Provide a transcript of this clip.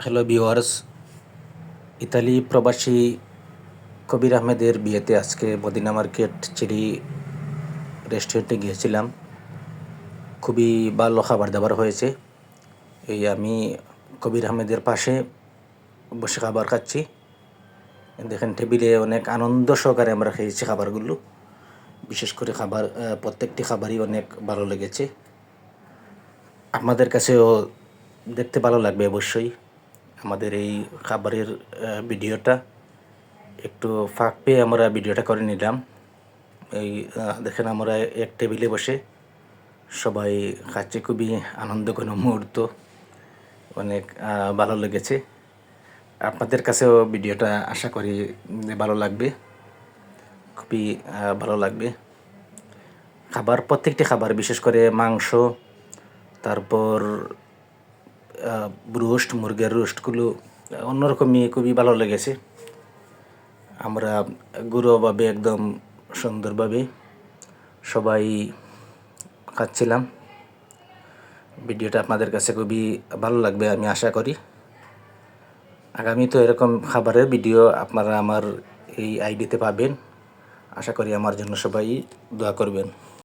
Hello viewers, Italy প্রবাসী কবির আহমেদের বিয়েতে আজকে মদিনা মার্কেট চেরি রেস্টুরেন্টে গিয়েছিলাম। খুবই ভালো খাবার দাবার হয়েছে। আমি কবির আহমেদের পাশে বসে খাবার খাচ্ছি। দেখেন টেবিলে অনেক আনন্দ সহকারে আমরা খেয়েছি খাবারগুলো। বিশেষ করে প্রত্যেকটি খাবারই অনেক ভালো লেগেছে। আপনাদের কাছেও দেখতে ভালো লাগবে অবশ্যই আমাদের এই খাবারের ভিডিওটা। একটু ফাঁক পেয়ে আমরা ভিডিওটা করে নিলাম। দেখেন আমরা এক টেবিলে বসে সবাই খাচ্ছি, খুবই আনন্দঘন মুহূর্ত, অনেক ভালো লেগেছে। আপনাদের কাছেও ভিডিওটা আশা করি ভালো লাগবে, খুবই ভালো লাগবে। প্রত্যেকটি খাবার, বিশেষ করে মাংস, তারপর রোস্ট, মুরগির রোস্টগুলো অন্যরকমই খুবই ভালো লেগেছে। আমরা ঘরোয়াভাবে একদম সুন্দরভাবে সবাই খাচ্ছিলাম। ভিডিওটা আপনাদের কাছে খুবই ভালো লাগবে আমি আশা করি। আগামী তো এরকম খাবারের ভিডিও আপনারা আমার এই আইডিতে পাবেন। আশা করি আমার জন্য সবাই দোয়া করবেন।